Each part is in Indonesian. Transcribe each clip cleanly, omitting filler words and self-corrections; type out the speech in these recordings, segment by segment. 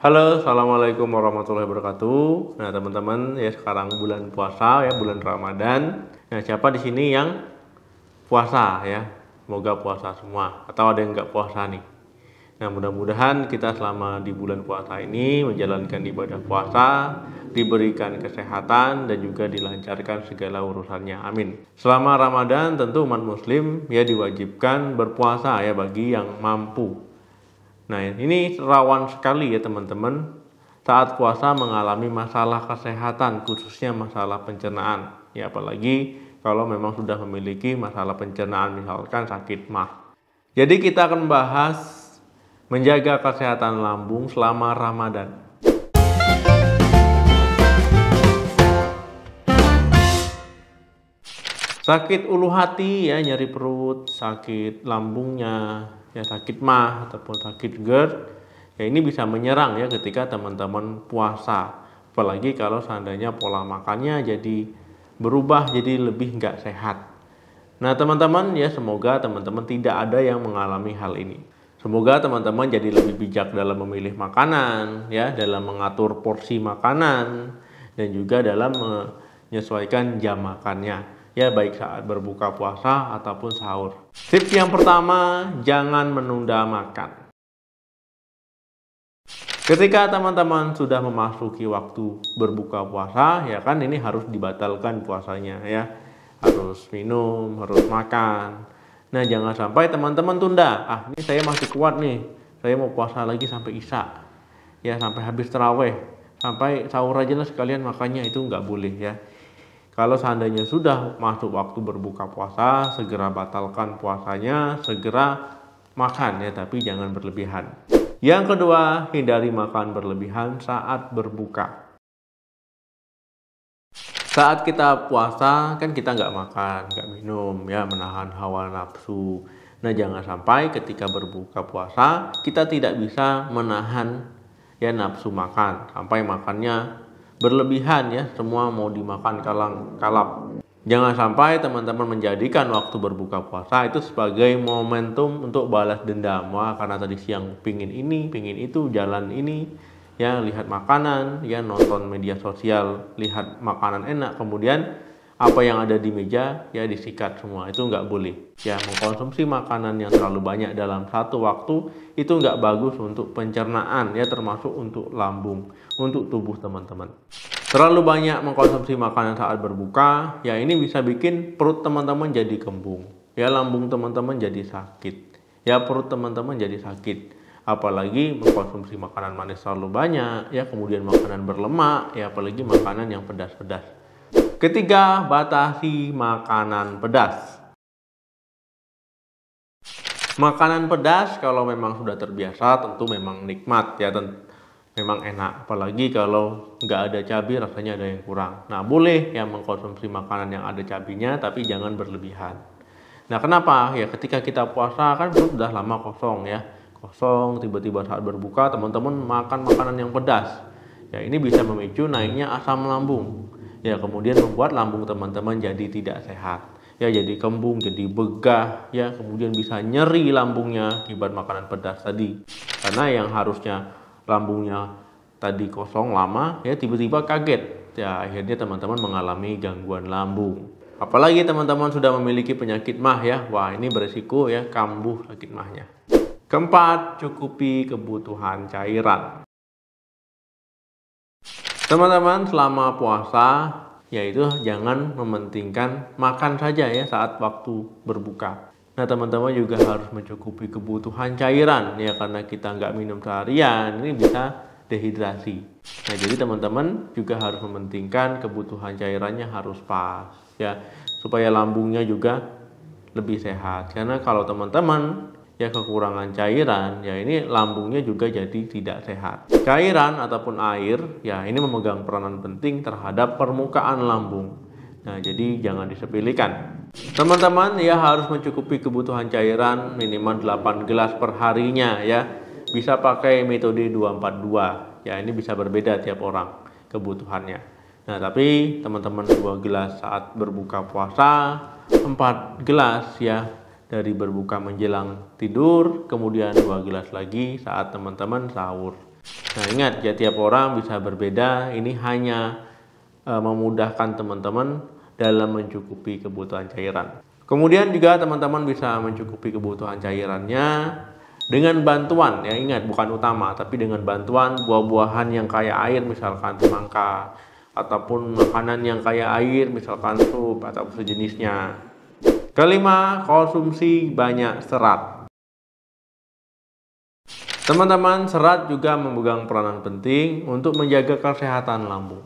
Halo, assalamualaikum warahmatullahi wabarakatuh. Nah, teman-teman, ya sekarang bulan puasa ya, bulan Ramadan. Nah, siapa di sini yang puasa ya? Semoga puasa semua. Atau ada yang nggak puasa nih? Nah, mudah-mudahan kita selama di bulan puasa ini menjalankan ibadah puasa, diberikan kesehatan dan juga dilancarkan segala urusannya. Amin. Selama Ramadan tentu umat muslim ya diwajibkan berpuasa ya bagi yang mampu. Nah, ini rawan sekali ya teman-teman saat puasa mengalami masalah kesehatan, khususnya masalah pencernaan. Ya, apalagi kalau memang sudah memiliki masalah pencernaan, misalkan sakit MAH. Jadi kita akan membahas menjaga kesehatan lambung selama Ramadan. Sakit ulu hati ya, nyeri perut, sakit lambungnya, ya sakit MAH ataupun sakit GERD, ya ini bisa menyerang ya ketika teman-teman puasa. Apalagi kalau seandainya pola makannya jadi berubah jadi lebih nggak sehat. Nah teman-teman ya semoga teman-teman tidak ada yang mengalami hal ini. Semoga teman-teman jadi lebih bijak dalam memilih makanan, ya, dalam mengatur porsi makanan, dan juga dalam menyesuaikan jam makannya. Ya, baik saat berbuka puasa ataupun sahur. Tips yang pertama, jangan menunda makan. Ketika teman-teman sudah memasuki waktu berbuka puasa, ya kan ini harus dibatalkan puasanya ya. Harus minum, harus makan. Nah, jangan sampai teman-teman tunda. Ah, ini saya masih kuat nih. Saya mau puasa lagi sampai isya. Ya, sampai habis taraweh. Sampai sahur aja lah sekalian makannya, itu nggak boleh ya. Kalau seandainya sudah masuk waktu berbuka puasa, segera batalkan puasanya, segera makan ya, tapi jangan berlebihan. Yang kedua, hindari makan berlebihan saat berbuka. Saat kita puasa, kan kita nggak makan, nggak minum ya, menahan hawa nafsu. Nah, jangan sampai ketika berbuka puasa, kita tidak bisa menahan ya nafsu makan, sampai makannya berlebihan ya, semua mau dimakan kalang-kalap. Jangan sampai teman-teman menjadikan waktu berbuka puasa itu sebagai momentum untuk balas dendam. Wah, karena tadi siang pingin ini, pingin itu, jalan ini, ya lihat makanan, ya nonton media sosial, lihat makanan enak, kemudian apa yang ada di meja ya disikat semua. Itu nggak boleh. Ya, mengkonsumsi makanan yang terlalu banyak dalam satu waktu itu nggak bagus untuk pencernaan ya, termasuk untuk lambung, untuk tubuh teman-teman. Terlalu banyak mengkonsumsi makanan saat berbuka ya ini bisa bikin perut teman-teman jadi kembung, ya lambung teman-teman jadi sakit, ya perut teman-teman jadi sakit. Apalagi mengkonsumsi makanan manis terlalu banyak ya, kemudian makanan berlemak ya, apalagi makanan yang pedas-pedas. Ketiga, batasi makanan pedas. Makanan pedas kalau memang sudah terbiasa tentu memang nikmat ya, memang enak. Apalagi kalau nggak ada cabai rasanya ada yang kurang. Nah, boleh ya mengkonsumsi makanan yang ada cabainya tapi jangan berlebihan. Nah, kenapa? Ya ketika kita puasa kan perut sudah lama kosong ya. Kosong, tiba-tiba saat berbuka teman-teman makan makanan yang pedas. Ya ini bisa memicu naiknya asam lambung. Ya kemudian membuat lambung teman-teman jadi tidak sehat. Ya jadi kembung, jadi begah, ya kemudian bisa nyeri lambungnya akibat makanan pedas tadi. Karena yang harusnya lambungnya tadi kosong lama, ya tiba-tiba kaget. Ya akhirnya teman-teman mengalami gangguan lambung. Apalagi teman-teman sudah memiliki penyakit MAH ya, wah ini beresiko ya kambuh sakit MAH-nya. Keempat, cukupi kebutuhan cairan. Teman-teman selama puasa yaitu jangan mementingkan makan saja ya saat waktu berbuka. Nah teman-teman juga harus mencukupi kebutuhan cairan ya, karena kita nggak minum seharian ini bisa dehidrasi. Nah jadi teman-teman juga harus mementingkan kebutuhan cairannya harus pas ya, supaya lambungnya juga lebih sehat. Karena kalau teman-teman ya kekurangan cairan, ya ini lambungnya juga jadi tidak sehat. Cairan ataupun air, ya ini memegang peranan penting terhadap permukaan lambung. Nah, jadi jangan disepelekan. Teman-teman ya harus mencukupi kebutuhan cairan minimal 8 gelas per harinya ya. Bisa pakai metode 242. Ya, ini bisa berbeda tiap orang kebutuhannya. Nah, tapi teman-teman 2 gelas saat berbuka puasa, 4 gelas ya dari berbuka menjelang tidur, kemudian 2 gelas lagi saat teman-teman sahur. Nah, ingat ya, tiap orang bisa berbeda. Ini hanya memudahkan teman-teman dalam mencukupi kebutuhan cairan. Kemudian juga teman-teman bisa mencukupi kebutuhan cairannya dengan bantuan, ya ingat, bukan utama, tapi dengan bantuan buah-buahan yang kaya air, misalkan semangka, ataupun makanan yang kaya air, misalkan sup atau sejenisnya. Kelima, konsumsi banyak serat. Teman-teman, serat juga memegang peranan penting untuk menjaga kesehatan lambung.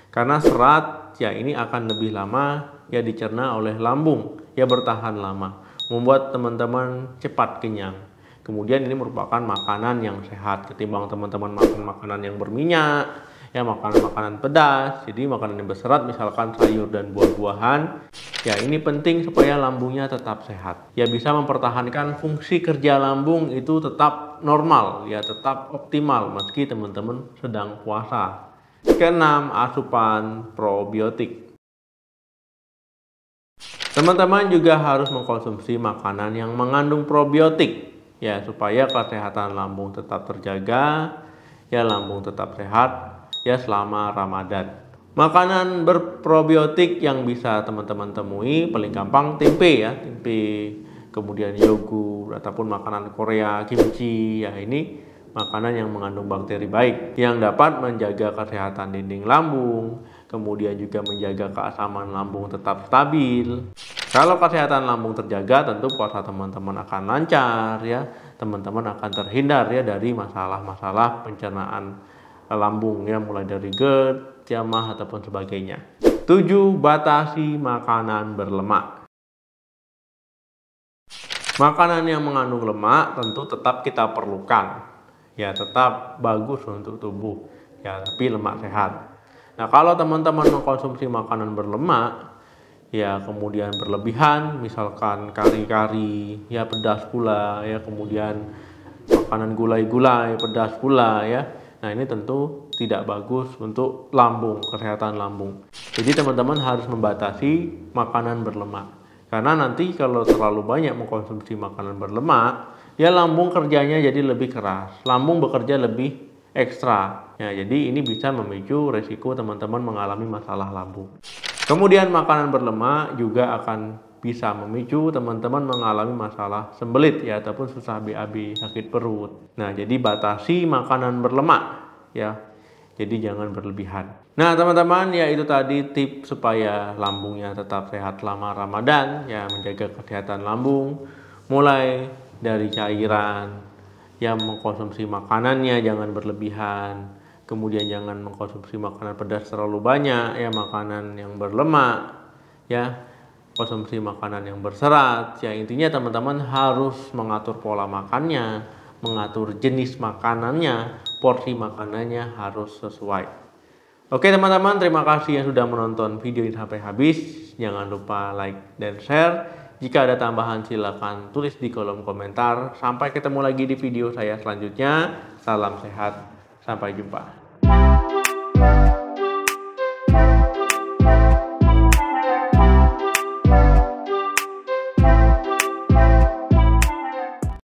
Karena serat ya ini akan lebih lama ya dicerna oleh lambung, ya bertahan lama, membuat teman-teman cepat kenyang. Kemudian ini merupakan makanan yang sehat ketimbang teman-teman makan makanan yang berminyak, ya makanan-makanan pedas. Jadi makanan yang berserat misalkan sayur dan buah-buahan, ya ini penting supaya lambungnya tetap sehat. Ya bisa mempertahankan fungsi kerja lambung itu tetap normal, ya tetap optimal meski teman-teman sedang puasa. Keenam, asupan probiotik. Teman-teman juga harus mengkonsumsi makanan yang mengandung probiotik, ya supaya kesehatan lambung tetap terjaga, ya lambung tetap sehat ya selama Ramadan. Makanan berprobiotik yang bisa teman-teman temui paling gampang tempe, ya tempe, kemudian yogurt ataupun makanan Korea kimchi, ya ini makanan yang mengandung bakteri baik yang dapat menjaga kesehatan dinding lambung, kemudian juga menjaga keasaman lambung tetap stabil. Kalau kesehatan lambung terjaga, tentu puasa teman-teman akan lancar, ya. Teman-teman akan terhindar ya dari masalah-masalah pencernaan lambung, ya, mulai dari GERD, jamah ataupun sebagainya. 7. Batasi makanan berlemak. Makanan yang mengandung lemak tentu tetap kita perlukan, ya tetap bagus untuk tubuh, ya tapi lemak sehat. Nah, kalau teman-teman mengkonsumsi makanan berlemak, ya kemudian berlebihan, misalkan kari-kari, ya pedas pula, ya kemudian makanan gulai-gulai, pedas pula, ya. Nah, ini tentu tidak bagus untuk lambung, kesehatan lambung. Jadi teman-teman harus membatasi makanan berlemak. Karena nanti kalau terlalu banyak mengkonsumsi makanan berlemak, ya lambung kerjanya jadi lebih keras, lambung bekerja lebih ekstra. Ya, jadi ini bisa memicu resiko teman-teman mengalami masalah lambung. Kemudian makanan berlemak juga akan bisa memicu teman-teman mengalami masalah sembelit, ya ataupun susah BAB, sakit perut. Nah, jadi batasi makanan berlemak, ya. Jadi jangan berlebihan. Nah, teman-teman, ya itu tadi tips supaya lambungnya tetap sehat selama Ramadan, ya menjaga kesehatan lambung mulai dari cairan, ya mengkonsumsi makanannya jangan berlebihan. Kemudian jangan mengkonsumsi makanan pedas terlalu banyak, ya makanan yang berlemak, ya konsumsi makanan yang berserat. Ya intinya teman-teman harus mengatur pola makannya, mengatur jenis makanannya, porsi makanannya harus sesuai. Oke teman-teman, terima kasih yang sudah menonton video ini sampai habis. Jangan lupa like dan share. Jika ada tambahan silakan tulis di kolom komentar. Sampai ketemu lagi di video saya selanjutnya. Salam sehat, sampai jumpa.